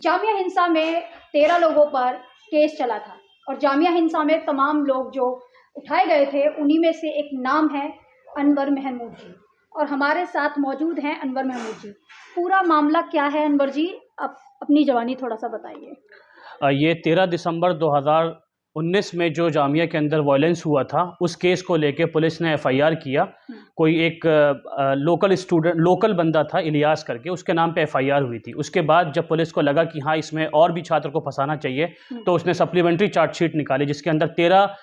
जामिया हिंसा में 13 लोगों पर केस चला था और जामिया हिंसा में तमाम लोग जो उठाए गए थे उन्हीं में से एक नाम है अनवर महमूद जी और हमारे साथ मौजूद हैं अनवर महमूद जी। पूरा मामला क्या है अनवर जी, आप अपनी जवानी थोड़ा सा बताइए। ये 13 दिसंबर 2019 में जो जामिया के अंदर वायलेंस हुआ था उस केस को लेके पुलिस ने एफआईआर किया। कोई एक लोकल बंदा था इलियास करके, उसके नाम पे एफआईआर हुई थी। उसके बाद जब पुलिस को लगा कि हाँ इसमें और भी छात्र को फंसाना चाहिए तो उसने सप्लीमेंट्री चार्जशीट निकाली जिसके अंदर 13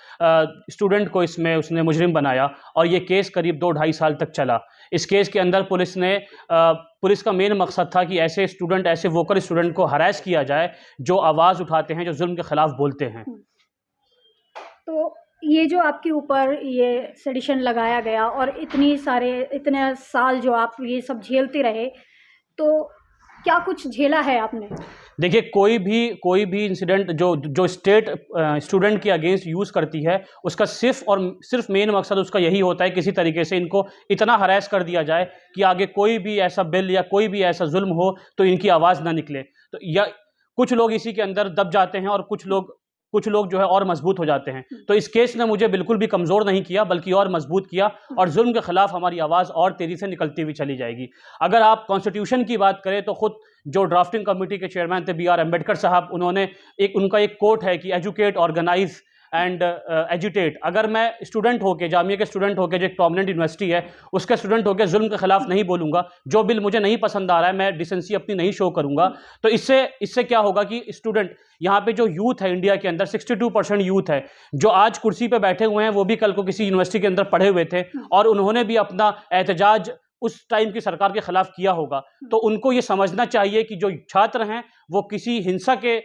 स्टूडेंट को इसमें उसने मुजरिम बनाया और ये केस करीब 2-2.5 साल तक चला। इस केस के अंदर पुलिस का मेन मकसद था कि ऐसे वोकल स्टूडेंट को हरास किया जाए जो आवाज़ उठाते हैं, जो जुल्म के ख़िलाफ़ बोलते हैं। तो ये जो आपके ऊपर ये सेडिशन लगाया गया और इतने साल जो आप ये सब झेलते रहे, तो क्या कुछ झेला है आपने? देखिए, कोई भी इंसिडेंट जो स्टेट स्टूडेंट के अगेंस्ट यूज़ करती है उसका सिर्फ मेन मकसद उसका यही होता है किसी तरीके से इनको इतना हरास कर दिया जाए कि आगे कोई भी ऐसा बिल या कोई भी ऐसा जुल्म हो तो इनकी आवाज़ ना निकले। तो या कुछ लोग इसी के अंदर दब जाते हैं और कुछ लोग जो है और मजबूत हो जाते हैं। तो इस केस ने मुझे बिल्कुल भी कमज़ोर नहीं किया बल्कि और मजबूत किया और जुल्म के ख़िलाफ़ हमारी आवाज़ और तेज़ी से निकलती हुई चली जाएगी। अगर आप कॉन्स्टिट्यूशन की बात करें तो खुद जो ड्राफ्टिंग कमेटी के चेयरमैन थे BR अम्बेडकर साहब, उनका एक कोट है कि एजुकेट, ऑर्गेनाइज एंड एजिटेट। अगर मैं स्टूडेंट होकर, जामिया के स्टूडेंट होकर, जो एक प्रोमिनेंट यूनिवर्सिटी है उसके स्टूडेंट होकर जुल्म के खिलाफ नहीं बोलूँगा, जो बिल मुझे नहीं पसंद आ रहा है मैं डिसेंसी अपनी नहीं शो करूँगा, तो इससे क्या होगा कि स्टूडेंट, यहाँ पे जो यूथ है इंडिया के अंदर 62% यूथ है जो आज कुर्सी पे बैठे हुए हैं, वो भी कल को किसी यूनिवर्सिटी के अंदर पढ़े हुए थे और उन्होंने भी अपना एहतजाज उस टाइम की सरकार के खिलाफ किया होगा। तो उनको ये समझना चाहिए कि जो छात्र हैं वो किसी हिंसा के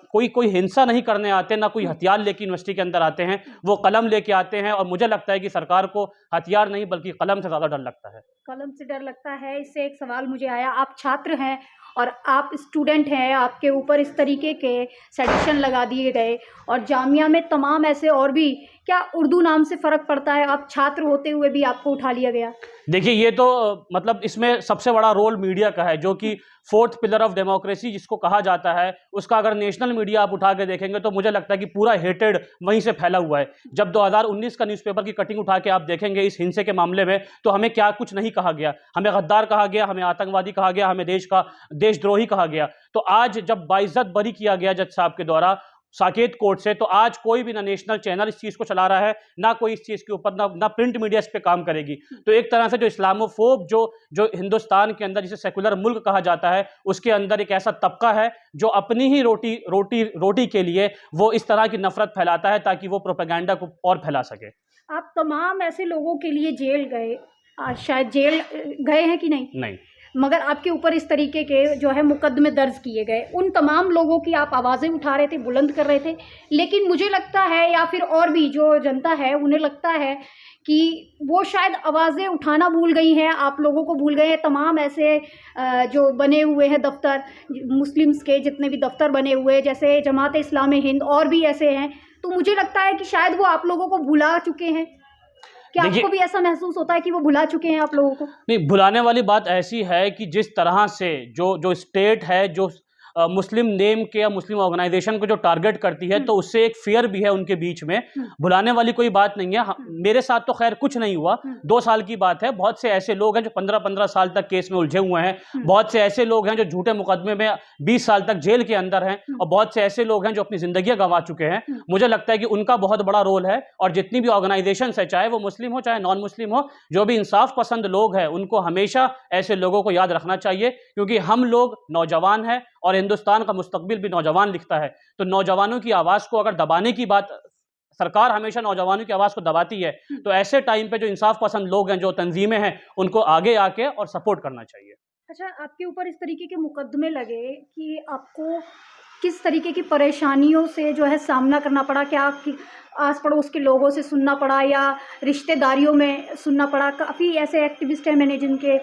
कोई हिंसा नहीं करने आते, ना कोई हथियार लेके यूनिवर्सिटी के अंदर आते हैं, वो कलम लेके आते हैं। और मुझे लगता है कि सरकार को हथियार नहीं बल्कि कलम से ज़्यादा डर लगता है। कलम से डर लगता है। इससे एक सवाल मुझे आया, आप छात्र हैं और आप स्टूडेंट हैं, आपके ऊपर इस तरीके के सेडिशन लगा दिए गए और जामिया में तमाम ऐसे और भी, क्या उर्दू नाम से फ़र्क पड़ता है? आप छात्र होते हुए भी आपको उठा लिया गया। देखिए, ये तो मतलब इसमें सबसे बड़ा रोल मीडिया का है, जो कि फोर्थ पिलर ऑफ डेमोक्रेसी जिसको कहा जाता है, उसका अगर नेशनल मीडिया आप उठा के देखेंगे तो मुझे लगता है कि पूरा हेटेड वहीं से फैला हुआ है। जब 2019 का न्यूज़पेपर की कटिंग उठा के आप देखेंगे इस हिंसे के मामले में, तो हमें क्या कुछ नहीं कहा गया। हमें गद्दार कहा गया, हमें आतंकवादी कहा गया, हमें देशद्रोही कहा गया। तो आज जब बाइज्जत बरी किया गया जज साहब के द्वारा साकेत कोर्ट से, तो आज कोई भी ना नेशनल चैनल इस चीज़ को चला रहा है, ना कोई इस चीज़ के ऊपर ना प्रिंट मीडिया इस पे काम करेगी। तो एक तरह से जो इस्लामोफोब जो हिंदुस्तान के अंदर जिसे सेकुलर मुल्क कहा जाता है, उसके अंदर एक ऐसा तबका है जो अपनी ही रोटी के लिए वो इस तरह की नफरत फैलाता है ताकि वो प्रोपेगेंडा को और फैला सके। आप तमाम ऐसे लोगों के लिए जेल गए, शायद जेल गए हैं कि नहीं? नहीं। मगर आपके ऊपर इस तरीके के जो है मुकदमे दर्ज किए गए, उन तमाम लोगों की आप आवाज़ें उठा रहे थे, बुलंद कर रहे थे, लेकिन मुझे लगता है या फिर और भी जो जनता है उन्हें लगता है कि वो शायद आवाज़ें उठाना भूल गई हैं, आप लोगों को भूल गए हैं। तमाम ऐसे जो बने हुए हैं दफ्तर, मुस्लिम्स के जितने भी दफ्तर बने हुए हैं, जैसे जमात इस्लामी हिंद और भी ऐसे हैं, तो मुझे लगता है कि शायद वो आप लोगों को भुला चुके हैं। क्या आपको भी ऐसा महसूस होता है कि वो भुला चुके हैं आप लोगों को? नहीं, भुलाने वाली बात ऐसी है कि जिस तरह से जो स्टेट है, जो मुस्लिम नेम के या मुस्लिम ऑर्गेनाइजेशन को जो टारगेट करती है, तो उससे एक फियर भी है उनके बीच में। भुलाने वाली कोई बात नहीं है। मेरे साथ तो खैर कुछ नहीं हुआ, 2 साल की बात है। बहुत से ऐसे लोग हैं जो 15-15 साल तक केस में उलझे हुए हैं, बहुत से ऐसे लोग हैं जो झूठे मुकदमे में 20 साल तक जेल के अंदर हैं, और बहुत से ऐसे लोग हैं जो अपनी जिंदगियां गंवा चुके हैं। मुझे लगता है कि उनका बहुत बड़ा रोल है, और जितनी भी ऑर्गेनाइजेशन है, चाहे वो मुस्लिम हो चाहे नॉन मुस्लिम हो, जो भी इंसाफ पसंद लोग हैं, उनको हमेशा ऐसे लोगों को याद रखना चाहिए, क्योंकि हम लोग नौजवान हैं और हिंदुस्तान का मुस्तकबिल भी नौजवान लिखता है। तो नौजवानों की आवाज़ को अगर दबाने की बात, सरकार हमेशा नौजवानों की आवाज़ को दबाती है, तो ऐसे टाइम पे जो इंसाफ पसंद लोग हैं, जो तंजीमें हैं, उनको आगे आके और सपोर्ट करना चाहिए। अच्छा, आपके ऊपर इस तरीके के मुकदमे लगे कि आपको किस तरीके की परेशानियों से जो है सामना करना पड़ा? क्या कि आस पड़ोस के लोगों से सुनना पड़ा या रिश्तेदारियों में सुनना पड़ा? काफ़ी ऐसे एक्टिविस्ट हैं, मैंने जिनके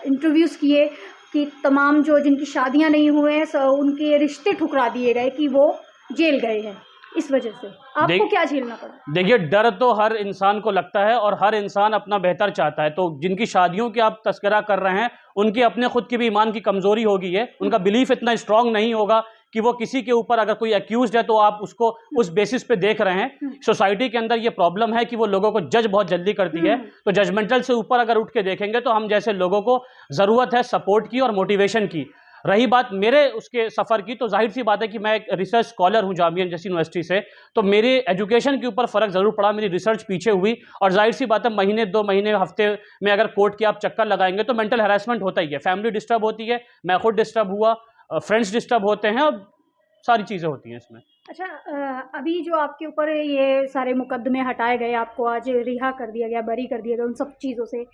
इंटरव्यूज़ किए कि तमाम जो जिनकी शादियां नहीं हुए हैं, उनके रिश्ते ठुकरा दिए गए कि वो जेल गए हैं। इस वजह से आपको क्या झेलना पड़ा? देखिए, डर तो हर इंसान को लगता है और हर इंसान अपना बेहतर चाहता है। तो जिनकी शादियों की आप तज़किरा कर रहे हैं, उनकी अपने खुद की भी ईमान की कमज़ोरी होगी है। उनका बिलीफ इतना स्ट्रांग नहीं होगा कि वो किसी के ऊपर अगर कोई एक्यूज़्ड है तो आप उसको उस बेसिस पे देख रहे हैं। सोसाइटी के अंदर ये प्रॉब्लम है कि वो लोगों को जज बहुत जल्दी करती है। तो जजमेंटल से ऊपर अगर उठ के देखेंगे तो हम जैसे लोगों को ज़रूरत है सपोर्ट की और मोटिवेशन की। रही बात मेरे उसके सफ़र की, तो ज़ाहिर सी बात है कि मैं एक रिसर्च स्कॉलर हूँ जामिया जैसी यूनिवर्सिटी से, तो मेरे एजुकेशन के ऊपर फ़र्क ज़रूर पड़ा, मेरी रिसर्च पीछे हुई। और ज़ाहिर सी बात है महीने 2 महीने हफ्ते में अगर कोर्ट के आप चक्कर लगाएंगे तो मेंटल हैरेसमेंट होता ही है, फैमिली डिस्टर्ब होती है, मैं खुद डिस्टर्ब हुआ, फ्रेंड्स डिस्टर्ब होते हैं और सारी चीज़ें होती हैं इसमें। अच्छा, अभी जो आपके ऊपर ये सारे मुकदमे हटाए गए, आपको आज रिहा कर दिया गया, बरी कर दिया गया उन सब चीज़ों से,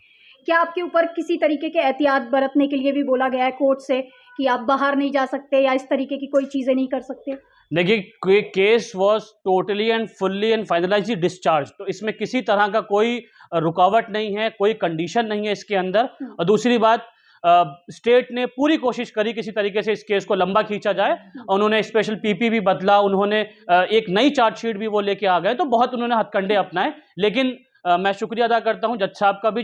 क्या आपके ऊपर किसी तरीके के एहतियात बरतने के लिए भी बोला गया है कोर्ट से कि आप बाहर नहीं जा सकते या इस तरीके की कोई चीज़ें नहीं कर सकते? देखिए, case was totally and fully and finally discharge, तो इसमें किसी तरह का कोई रुकावट नहीं है, कोई कंडीशन नहीं है इसके अंदर। और दूसरी बात, स्टेट ने पूरी कोशिश करी किसी तरीके से इस केस को लंबा खींचा जाए। उन्होंने स्पेशल पीपी भी बदला, उन्होंने एक नई चार्जशीट भी वो लेके आ गए, तो बहुत उन्होंने हथकंडे अपनाए। लेकिन मैं शुक्रिया अदा करता हूं जज साहब का भी,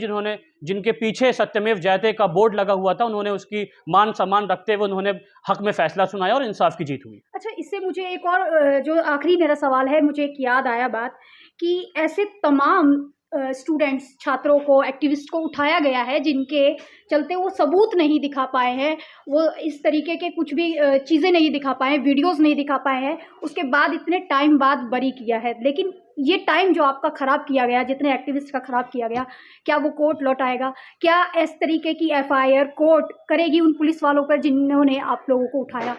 जिनके पीछे सत्यमेव जयते का बोर्ड लगा हुआ था, उन्होंने उसकी मान सम्मान रखते हुए उन्होंने हक में फैसला सुनाया और इंसाफ की जीत हुई। अच्छा, इससे मुझे एक और जो आखिरी मेरा सवाल है, मुझे एक याद आया बात कि ऐसे तमाम स्टूडेंट्स, छात्रों को, एक्टिविस्ट को उठाया गया है जिनके चलते वो सबूत नहीं दिखा पाए हैं, वो इस तरीके के कुछ भी चीज़ें नहीं दिखा पाए हैं, वीडियोस नहीं दिखा पाए हैं, उसके बाद इतने टाइम बाद बरी किया है। लेकिन ये टाइम जो आपका ख़राब किया गया, जितने एक्टिविस्ट का ख़राब किया गया, क्या वो कोर्ट लौटाएगा? क्या इस तरीके की एफआईआर कोर्ट करेगी उन पुलिस वालों पर जिन्होंने आप लोगों को उठाया?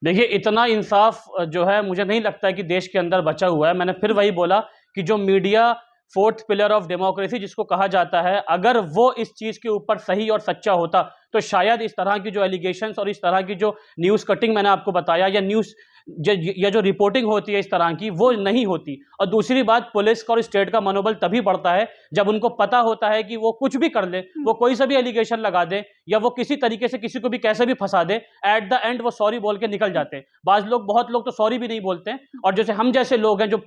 देखिए, इतना इंसाफ जो है मुझे नहीं लगता है कि देश के अंदर बचा हुआ है। मैंने फिर वही बोला कि जो media fourth pillar of democracy जिसको कहा जाता है, अगर वो इस चीज़ के ऊपर सही और सच्चा होता तो शायद इस तरह की जो एलिगेशंस और इस तरह की जो न्यूज़ कटिंग मैंने आपको बताया या जो रिपोर्टिंग होती है इस तरह की, वो नहीं होती। और दूसरी बात, पुलिस का और स्टेट का मनोबल तभी बढ़ता है जब उनको पता होता है कि वो कुछ भी कर ले, वो कोई सा भी एलिगेशन लगा दे या वो किसी तरीके से किसी को भी कैसे भी फंसा दे, एट द एंड वो सॉरी बोल के निकल जाते हैं। बहुत लोग तो सॉरी भी नहीं बोलते हैं। और जैसे हम जैसे लोग हैं, जो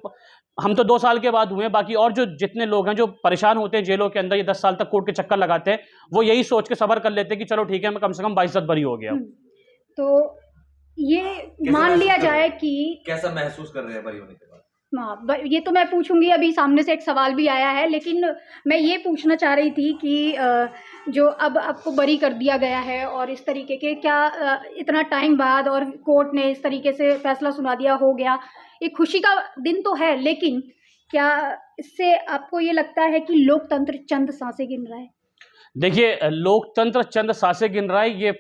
हम तो 2 साल के बाद हुए हैं, बाकी और जो जितने लोग हैं जो परेशान होते हैं जेलों के अंदर, ये 10 साल तक कोर्ट के चक्कर लगाते हैं, वो यही सोच के सब्र कर लेते हैं कि चलो ठीक है, मैं कम से कम 22 बरी हो गया। तो ये मान लिया जाए कि कैसा महसूस कर रहे हैं बरी होने के बाद? हाँ, ये तो मैं पूछूंगी, अभी सामने से एक सवाल भी आया है, लेकिन मैं ये पूछना चाह रही थी कि जो अब आपको बरी कर दिया गया है और इस तरीके के क्या इतना टाइम बाद और कोर्ट ने इस तरीके से फैसला सुना दिया, हो गया, एक खुशी का दिन तो है, लेकिन क्या इससे आपको ये लगता है कि लोकतंत्र चंद सांसें गिन रहा है? देखिए, लोकतंत्र चंद सांसें गिन रहा है, ये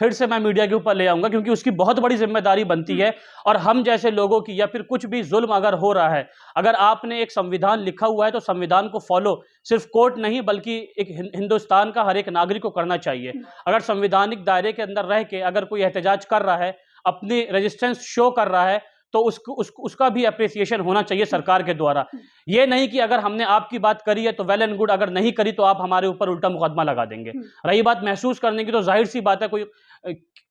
फिर से मैं मीडिया के ऊपर ले आऊंगा, क्योंकि उसकी बहुत बड़ी जिम्मेदारी बनती है। और हम जैसे लोगों की, या फिर कुछ भी जुल्म अगर हो रहा है, अगर आपने एक संविधान लिखा हुआ है तो संविधान को फॉलो सिर्फ कोर्ट नहीं बल्कि एक हिंदुस्तान का हर एक नागरिक को करना चाहिए। अगर संवैधानिक दायरे के अंदर रह के अगर कोई एहतजाज कर रहा है, अपनी रेजिस्टेंस शो कर रहा है, तो उसका भी अप्रिसिएशन होना चाहिए सरकार के द्वारा। ये नहीं कि अगर हमने आपकी बात करी है तो वेल एंड गुड, अगर नहीं करी तो आप हमारे ऊपर उल्टा मुकदमा लगा देंगे। रही बात महसूस करने की, तो जाहिर सी बात है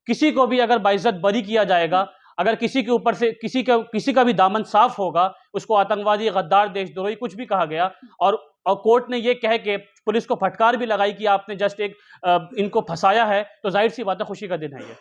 किसी को भी अगर बाइज्जत बरी किया जाएगा, अगर किसी के ऊपर से किसी का भी दामन साफ होगा, उसको आतंकवादी, गद्दार, देशद्रोही कुछ भी कहा गया, और कोर्ट ने ये कह के पुलिस को फटकार भी लगाई कि आपने जस्ट इनको फंसाया है, तो जाहिर सी बात है खुशी का दिन है ये।